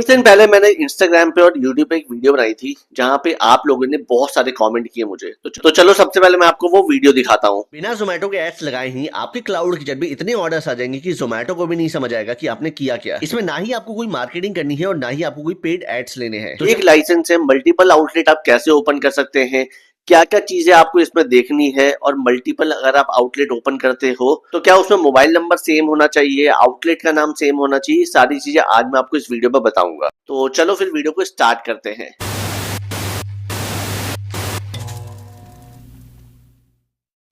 कुछ दिन पहले मैंने इंस्टाग्राम पे और यूट्यूब पे एक वीडियो बनाई थी जहां पे आप लोगों ने बहुत सारे कमेंट किए मुझे। तो चलो सबसे पहले मैं आपको वो वीडियो दिखाता हूँ। बिना जोमेटो के एड्स लगाए ही आपके क्लाउड किचन में इतने ऑर्डर्स आ जाएंगे कि जोमेटो को भी नहीं समझ आएगा कि आपने किया क्या। इसमें ना ही आपको कोई मार्केटिंग करनी है और ना ही आपको कोई पेड एड्स लेने हैं। तो एक लाइसेंस से मल्टीपल आउटलेट आप कैसे ओपन कर सकते हैं, क्या क्या चीजें आपको इसमें देखनी है, और मल्टीपल अगर आप आउटलेट ओपन करते हो तो क्या उसमें मोबाइल नंबर सेम होना चाहिए, आउटलेट का नाम सेम होना चाहिए, सारी चीजें आज मैं आपको इस वीडियो में बताऊंगा। तो चलो फिर वीडियो को स्टार्ट करते हैं।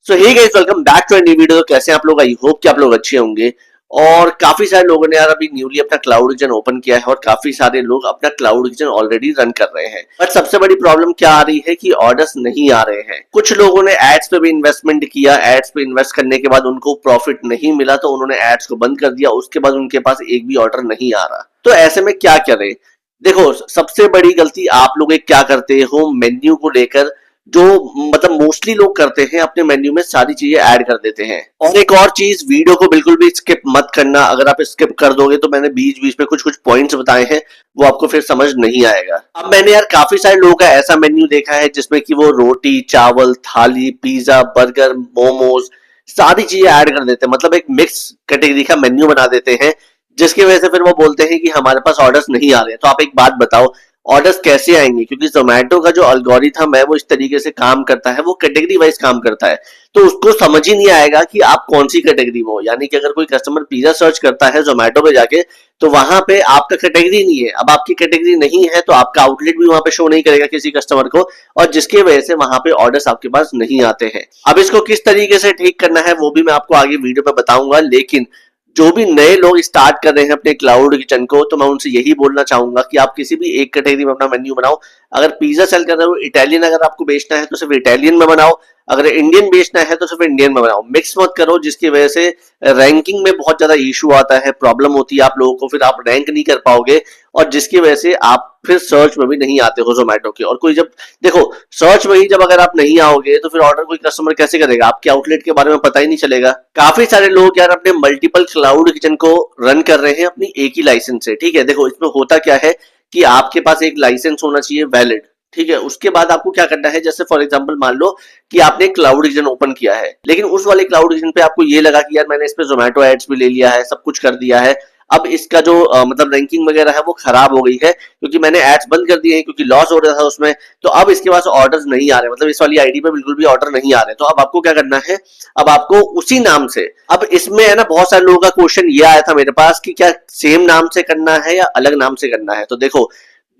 So hey guys, welcome back to a new video. तो कैसे हैं आप लोग? आई होप कि आप लोग अच्छे होंगे। और काफी सारे लोगों ने यार अभी न्यूली अपना क्लाउड किचन ओपन किया है और काफी सारे लोग अपना क्लाउड किचन ऑलरेडी रन कर रहे हैं। बट सबसे बड़ी प्रॉब्लम क्या आ रही है कि ऑर्डर्स नहीं आ रहे हैं। कुछ लोगों ने एड्स पे भी इन्वेस्टमेंट किया, एड्स पे इन्वेस्ट करने के बाद उनको प्रॉफिट नहीं मिला तो उन्होंने एड्स को बंद कर दिया। उसके बाद उनके पास एक भी ऑर्डर नहीं आ रहा। तो ऐसे में क्या करें? देखो, सबसे बड़ी गलती आप लोग एक क्या करते हो, मेन्यू को लेकर जो मतलब मोस्टली लोग करते हैं, अपने मेन्यू में सारी चीजें ऐड कर देते हैं। और एक और चीज, वीडियो को बिल्कुल भी स्किप मत करना। अगर आप स्किप कर दोगे तो मैंने बीच बीच में कुछ कुछ पॉइंट्स बताए हैं, वो आपको फिर समझ नहीं आएगा। अब मैंने यार काफी सारे लोगों का ऐसा मेन्यू देखा है जिसमें कि वो रोटी, चावल, थाली, पिज्जा, बर्गर, मोमोज सारी चीजें ऐड कर देते हैं। मतलब एक मिक्स कैटेगरी का मेन्यू बना देते हैं, जिसकी वजह से फिर वो बोलते हैं कि हमारे पास ऑर्डर्स नहीं आ रहे। तो आप एक बात बताओ, ऑर्डर्स कैसे आएंगे? क्योंकि जोमेटो का जो एल्गोरिथम है वो इस तरीके से काम करता है, वो कैटेगरी वाइज काम करता है। तो उसको समझ ही नहीं आएगा कि आप कौन सी कैटेगरी में हो। यानी कि अगर कोई कस्टमर पिज्जा सर्च करता है जोमेटो पे जाके, तो वहां पे आपका कैटेगरी नहीं है। अब आपकी कैटेगरी नहीं है तो आपका आउटलेट भी वहां पे शो नहीं करेगा किसी कस्टमर को, और जिसकी वजह से वहां पे ऑर्डर्स आपके पास नहीं आते हैं। अब इसको किस तरीके से ठीक करना है वो भी मैं आपको आगे वीडियो में बताऊंगा। लेकिन जो भी नए लोग स्टार्ट कर रहे हैं अपने क्लाउड किचन को, तो मैं उनसे यही बोलना चाहूंगा कि आप किसी भी एक कैटेगरी में अपना मेन्यू बनाओ। अगर पिज्जा सेल कर रहे हो, इटालियन अगर आपको बेचना है तो सिर्फ इटालियन में बनाओ, अगर इंडियन बेचना है तो सिर्फ इंडियन में बनाओ। मिक्स मत करो, जिसकी वजह से रैंकिंग में बहुत ज्यादा इशू आता है, प्रॉब्लम होती है आप लोगों को, फिर आप रैंक नहीं कर पाओगे, और जिसकी वजह से आप फिर सर्च में भी नहीं आते हो जोमेटो के। और कोई जब देखो, सर्च में ही जब अगर आप नहीं आओगे तो फिर ऑर्डर कोई कस्टमर कैसे करेगा? आपके आउटलेट के बारे में पता ही नहीं चलेगा। काफी सारे लोग यार अपने मल्टीपल क्लाउड किचन को रन कर रहे हैं अपनी एक ही लाइसेंस से। ठीक है, देखो इसमें होता क्या है कि आपके पास एक लाइसेंस होना चाहिए वैलिड। ठीक है, उसके बाद आपको क्या करना है, जैसे फॉर एग्जांपल मान लो कि आपने क्लाउड किचन ओपन किया है, लेकिन उस वाले क्लाउड किचन पे आपको ये लगा कि यार मैंने इस पे जोमेटो एड्स भी ले लिया है, सब कुछ कर दिया है, अब इसका जो मतलब रैंकिंग वगैरह है वो खराब हो गई है क्योंकि मैंने एड्स बंद कर दिए हैं, क्योंकि लॉस हो रहा था उसमें। तो अब इसके पास ऑर्डर्स नहीं आ रहे, मतलब इस वाली आईडी पे बिल्कुल भी ऑर्डर नहीं आ रहे। तो अब आपको क्या करना है, अब आपको उसी नाम से, अब इसमें है ना बहुत सारे लोगों का क्वेश्चन ये आया था मेरे पास कि क्या सेम नाम से करना है या अलग नाम से करना है। तो देखो,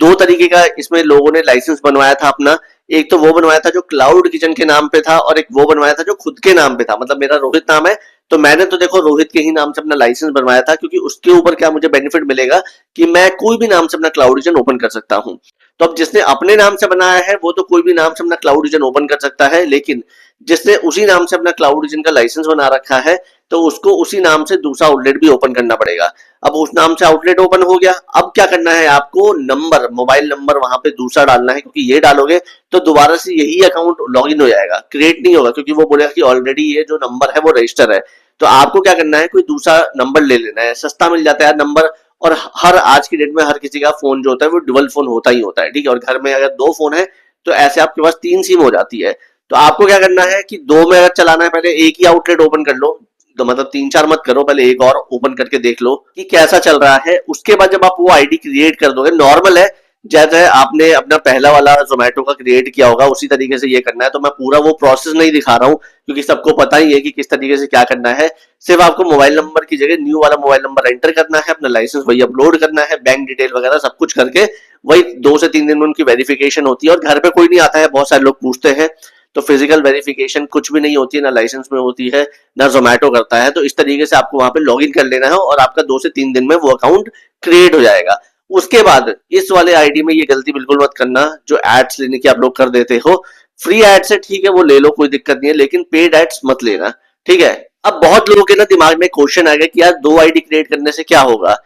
दो तरीके का इसमें लोगों ने लाइसेंस बनवाया था अपना। एक तो वो बनवाया था जो क्लाउड किचन के नाम पे था, और एक वो बनवाया था जो खुद के नाम पे था। मतलब मेरा रोहित नाम है, तो मैंने तो देखो रोहित के ही नाम से अपना लाइसेंस बनवाया था, क्योंकि उसके ऊपर क्या मुझे बेनिफिट मिलेगा कि मैं कोई भी नाम से अपना क्लाउड किचन ओपन कर सकता हूं। तो अब जिसने अपने नाम से बनाया है वो तो कोई भी नाम से अपना क्लाउड किचन ओपन कर सकता है, लेकिन जिसने उसी नाम से अपना क्लाउड किचन का लाइसेंस बना रखा है तो उसको उसी नाम से दूसरा आउटलेट भी ओपन करना पड़ेगा। अब उस नाम से आउटलेट ओपन हो गया, अब क्या करना है, आपको नंबर, मोबाइल नंबर वहां पे दूसरा डालना है, क्योंकि ये डालोगे तो दोबारा से यही अकाउंट लॉगिन हो जाएगा, क्रिएट नहीं होगा, क्योंकि वो बोलेगा कि ऑलरेडी ये जो नंबर है वो रजिस्टर है। तो आपको क्या करना है, कोई दूसरा नंबर ले लेना है, सस्ता मिल जाता है नंबर। और हर आज की डेट में हर किसी का फोन जो होता है वो डुअल फोन होता ही होता है। ठीक है, और घर में अगर दो फोन है तो ऐसे आपके पास तीन सिम हो जाती है। तो आपको क्या करना है कि दो में अगर चलाना है, पहले एक ही आउटलेट ओपन कर लो। तो मतलब तीन चार मत करो, पहले एक और ओपन करके देख लो कि कैसा चल रहा है। उसके बाद जब आप वो आईडी क्रिएट कर दोगे, नॉर्मल है जैसे आपने अपना पहला वाला जोमेटो का क्रिएट किया होगा उसी तरीके से ये करना है। तो मैं पूरा वो प्रोसेस नहीं दिखा रहा हूँ क्योंकि सबको पता ही है कि किस तरीके से क्या करना है। सिर्फ आपको मोबाइल नंबर की जगह न्यू वाला मोबाइल नंबर एंटर करना है, अपना लाइसेंस वही अपलोड करना है, बैंक डिटेल वगैरह सब कुछ करके वही 2 से 3 दिन में उनकी वेरिफिकेशन होती है। और घर पे कोई नहीं आता है, बहुत सारे लोग पूछते हैं। तो फिजिकल वेरिफिकेशन कुछ भी नहीं होती है, ना लाइसेंस में होती है, ना जोमेटो करता है। तो इस तरीके से आपको वहां पे लॉग इन कर लेना है और आपका 2 से 3 दिन में वो अकाउंट क्रिएट हो जाएगा। उसके बाद इस वाले आईडी में ये गलती बिल्कुल मत करना जो एड्स लेने की आप लोग कर देते हो। फ्री एड्स है, ठीक है, वो ले लो, कोई दिक्कत नहीं है, लेकिन पेड एड्स मत लेना। ठीक है, अब बहुत लोगों के ना दिमाग में क्वेश्चन आ गया कि यार 2 आईडी क्रिएट करने से क्या होगा,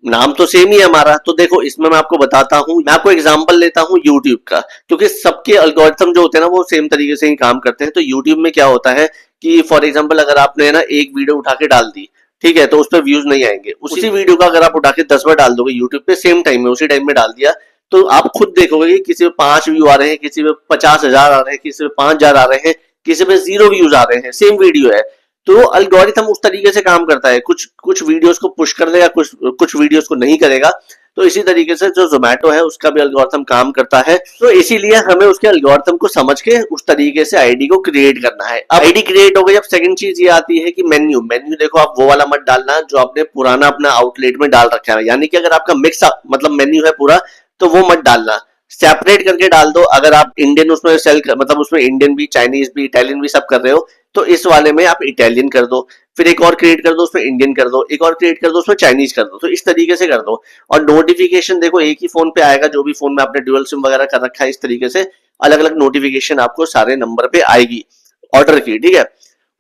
नाम तो सेम ही है हमारा। तो देखो, इसमें मैं आपको बताता हूँ, मैं आपको एग्जांपल लेता हूँ यूट्यूब का, क्योंकि सबके एल्गोरिथम जो होते हैं ना वो सेम तरीके से ही काम करते हैं। तो यूट्यूब में क्या होता है कि फॉर एग्जांपल अगर आपने ना एक वीडियो उठा के डाल दी, ठीक है, तो उस पर व्यूज नहीं आएंगे। उसी वीडियो का अगर आप उठा के 10 बार डाल दोगे यूट्यूब पे सेम टाइम में, उसी टाइम में डाल दिया, तो आप खुद देखोगे कि किसी पे 5 व्यू आ रहे हैं, किसी पे 50,000 आ रहे हैं, किसी पे 5,000 आ रहे हैं, किसी पे 0 व्यूज आ रहे हैं, सेम वीडियो है। तो अल्गोरिथम उस तरीके से काम करता है, कुछ कुछ वीडियोस को पुश कर देगा, कुछ कुछ वीडियोस को नहीं करेगा। तो इसी तरीके से जो जोमेटो है उसका भी एल्गोरिथम काम करता है। तो इसीलिए हमें उसके एल्गोरिथम को समझ के उस तरीके से आईडी को क्रिएट करना है। अब आईडी क्रिएट हो गई, अब सेकंड चीज ये आती है कि मेन्यू। मेन्यू देखो, आप वो वाला मत डालना जो आपने पुराना अपना आउटलेट में डाल रखा है, यानी कि अगर आपका मिक्स मतलब मेन्यू है पूरा, तो वो मत डालना, सेपरेट करके डाल दो। अगर आप इंडियन उसमें सेल मतलब उसमें इंडियन भी, चाइनीज भी, इटालियन भी सब कर रहे हो, तो इस वाले में आप इटालियन कर दो, फिर एक और क्रिएट कर दो उसमें इंडियन कर दो, एक और क्रिएट कर दो उसमें चाइनीज कर दो। तो इस तरीके से कर दो। और नोटिफिकेशन देखो एक ही फोन पे आएगा, जो भी फोन में आपने ड्यूअल सिम वगैरह कर रखा है, इस तरीके से अलग अलग नोटिफिकेशन आपको सारे नंबर पे आएगी ऑर्डर की, ठीक है।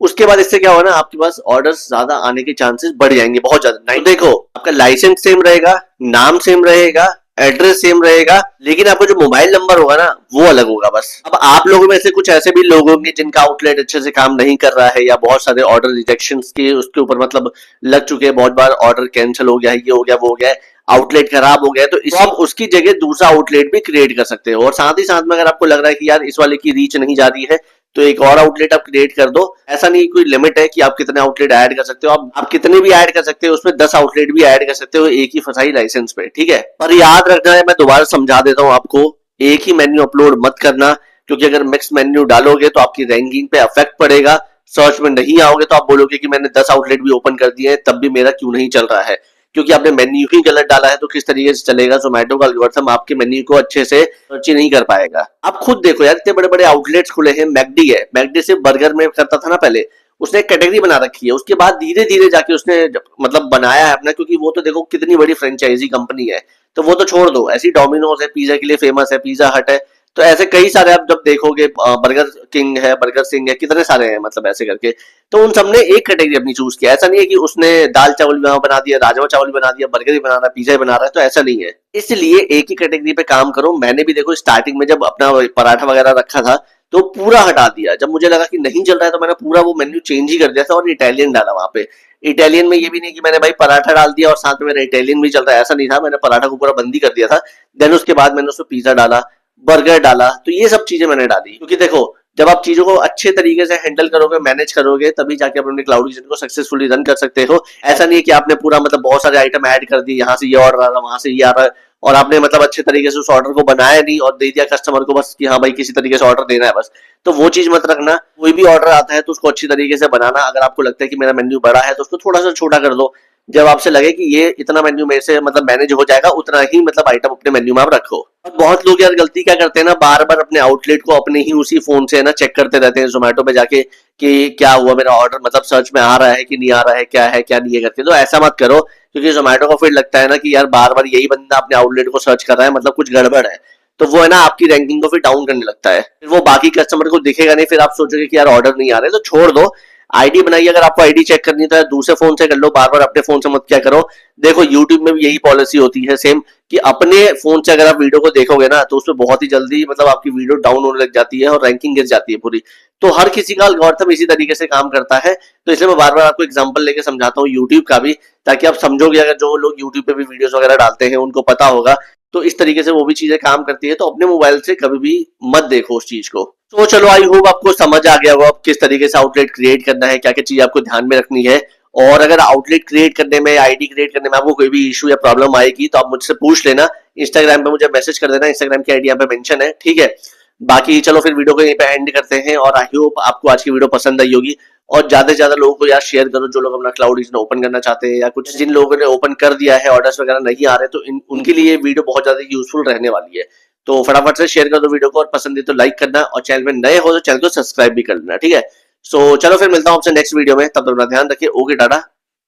उसके बाद इससे क्या होगा ना, आपके पास ऑर्डर्स ज्यादा आने के चांसेस बढ़ जाएंगे, बहुत ज्यादा। नहीं, देखो आपका लाइसेंस सेम रहेगा, नाम सेम रहेगा, एड्रेस सेम रहेगा, लेकिन आपका जो मोबाइल नंबर होगा ना वो अलग होगा बस। अब आप लोगों में से कुछ ऐसे भी लोग होंगे जिनका आउटलेट अच्छे से काम नहीं कर रहा है, या बहुत सारे ऑर्डर रिजेक्शन के उसके ऊपर मतलब लग चुके हैं, बहुत बार ऑर्डर कैंसिल हो गया है, ये हो गया वो हो गया है, आउटलेट खराब हो गया है, तो आप उसकी जगह दूसरा आउटलेट भी क्रिएट कर सकते हो। और साथ ही साथ में अगर आपको लग रहा है कि यार इस वाले की रीच नहीं जा रही है, तो एक और आउटलेट आप क्रिएट कर दो। ऐसा नहीं कोई लिमिट है कि आप कितने आउटलेट ऐड कर सकते हो, आप कितने भी ऐड कर सकते हो, उसमें 10 आउटलेट भी ऐड कर सकते हो एक ही फसाई लाइसेंस पे, ठीक है। पर याद रखना है, मैं दोबारा समझा देता हूँ आपको, एक ही मेन्यू अपलोड मत करना, क्योंकि अगर मिक्स मेन्यू डालोगे तो आपकी रैंकिंग पे अफेक्ट पड़ेगा। सर्च में नहीं आओगे तो आप बोलोगे कि मैंने 10 आउटलेट भी ओपन कर दिए हैं, तब भी मेरा क्यों नहीं चल रहा है, क्योंकि आपने मेन्यू ही गलत डाला है। तो किस तरीके से चलेगा, जोमेटो का एल्गोरिथम आपके मेन्यू को अच्छे से सर्च ही नहीं कर पाएगा। आप खुद देखो यार, इतने बड़े बड़े आउटलेट्स खुले हैं, मैकडी है, मैकडी से बर्गर में करता था ना पहले, उसने एक कैटेगरी बना रखी है, उसके बाद धीरे धीरे जाके उसने मतलब बनाया है अपना, क्योंकि वो तो देखो कितनी बड़ी फ्रेंचाइजी कंपनी है। तो वो तो छोड़ दो, ऐसी डोमिनोज है, पिज्जा के लिए फेमस है, पिज्जा हट है, तो ऐसे कई सारे आप जब देखोगे, बर्गर किंग है, बर्गर सिंह है, कितने सारे हैं मतलब ऐसे करके। तो उन सबने एक कैटेगरी अपनी चूज किया। ऐसा नहीं है कि उसने दाल चावल बना दिया, राजमा चावल बना दिया, बर्गर ही बना रहा है, पिज्जा ही बना रहा है, तो ऐसा नहीं है। इसलिए एक ही कैटेगरी पे काम करो। मैंने भी देखो स्टार्टिंग में जब अपना पराठा वगैरह रखा था, तो पूरा हटा दिया। जब मुझे लगा कि नहीं चल रहा है, तो मैंने पूरा वो मेन्यू चेंज ही कर दिया था और इटालियन डाला वहां पे। इटालियन में ये भी नहीं कि मैंने भाई पराठा डाल दिया और साथ में मेरा इटालियन भी चल रहा है, ऐसा नहीं था। मैंने पराठा को पूरा बंद ही कर दिया था। देन उसके बाद मैंने उसमें पिज्जा डाला, बर्गर डाला, तो ये सब चीजें मैंने डाली। क्योंकि देखो, जब आप चीजों को अच्छे तरीके से हैंडल करोगे, मैनेज करोगे, तभी जाके आप अपने क्लाउड किचन को सक्सेसफुली रन कर सकते हो। ऐसा नहीं है कि आपने पूरा मतलब बहुत सारे आइटम ऐड कर दिए, यहाँ से ये ऑर्डर आ रहा है, वहां से ये आ रहा है, और आपने मतलब अच्छे तरीके से उस ऑर्डर को बनाया नहीं और दे दिया कस्टमर को बस कि हाँ भाई किसी तरीके से ऑर्डर देना है बस। तो वो चीज मत रखना। कोई भी ऑर्डर आता है तो उसको अच्छी तरीके से बनाना। अगर आपको लगता है कि मेरा मेन्यू बड़ा है, तो उसको थोड़ा सा छोटा कर दो। जब आपसे लगे कि ये इतना मेन्यू मेरे से मतलब मैनेज हो जाएगा, उतना ही मतलब आइटम अपने मेन्यू में आप रखो। और बहुत लोग यार गलती क्या करते हैं ना, बार बार अपने आउटलेट को अपने ही उसी फोन से ना चेक करते रहते हैं जोमेटो पे जाके कि क्या हुआ, मेरा ऑर्डर मतलब सर्च में आ रहा है कि नहीं आ रहा है, क्या है क्या नहीं है करके। तो ऐसा मत करो, क्योंकि जोमेटो को फिर लगता है ना कि यार बार बार यही बंदा अपने आउटलेट को सर्च कर रहा है, मतलब कुछ गड़बड़ है। तो वो है ना आपकी रैंकिंग को फिर डाउन करने लगता है, फिर वो बाकी कस्टमर को दिखेगा नहीं, फिर आप सोचोगे कि यार ऑर्डर नहीं आ रहे, तो छोड़ दो। आईडी बनाइए। अगर आपको आईडी चेक करनी है तो दूसरे फोन से कर लो, बार बार अपने फोन से मत क्या करो। देखो यूट्यूब में भी यही पॉलिसी होती है सेम, कि अपने फोन से अगर आप वीडियो को देखोगे ना, तो उसमें बहुत ही जल्दी मतलब आपकी वीडियो डाउन होने लग जाती है और रैंकिंग गिर जाती है पूरी। तो हर किसी का एल्गोरिथम इसी तरीके से काम करता है। तो इसलिए मैं बार बार आपको एग्जांपल लेके समझाता हूँ यूट्यूब का भी, ताकि आप समझोगे। अगर जो लोग यूट्यूब पे भी वीडियोस वगैरह डालते हैं उनको पता होगा, तो इस तरीके से वो भी चीजें काम करती है। तो अपने मोबाइल से कभी भी मत देखो उस चीज को। तो चलो, आई होप आपको समझ आ गया होगा किस तरीके से आउटलेट क्रिएट करना है, क्या क्या चीज आपको ध्यान में रखनी है। और अगर आउटलेट क्रिएट करने में, आईडी क्रिएट करने में आपको कोई भी इशू या प्रॉब्लम आएगी, तो आप मुझसे पूछ लेना। इंस्टाग्राम पे मुझे मैसेज कर देना, इंस्टाग्राम की आईडी यहाँ पे मेंशन है, ठीक है। बाकी चलो फिर वीडियो को यहीं पे एंड करते हैं। और आई होप आपको आज की वीडियो पसंद आई होगी, और ज्यादा से ज्यादा लोगों को यार शेयर करो, जो लोग अपना क्लाउड किचन ओपन करना चाहते हैं, या कुछ जिन लोगों ने ओपन कर दिया है, ऑर्डर्स वगैरह नहीं आ रहे, तो उनके लिए वीडियो बहुत ज्यादा यूजफुल रहने वाली है। तो फटाफट से शेयर कर दो वीडियो को, और पसंद है तो लाइक करना, और चैनल में नए हो तो चैनल को सब्सक्राइब भी कर लेना, ठीक है। सो चलो फिर मिलता हूँ आपसे नेक्स्ट वीडियो में, तब तक अपना ध्यान रखिए। Okay, tata,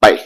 bye.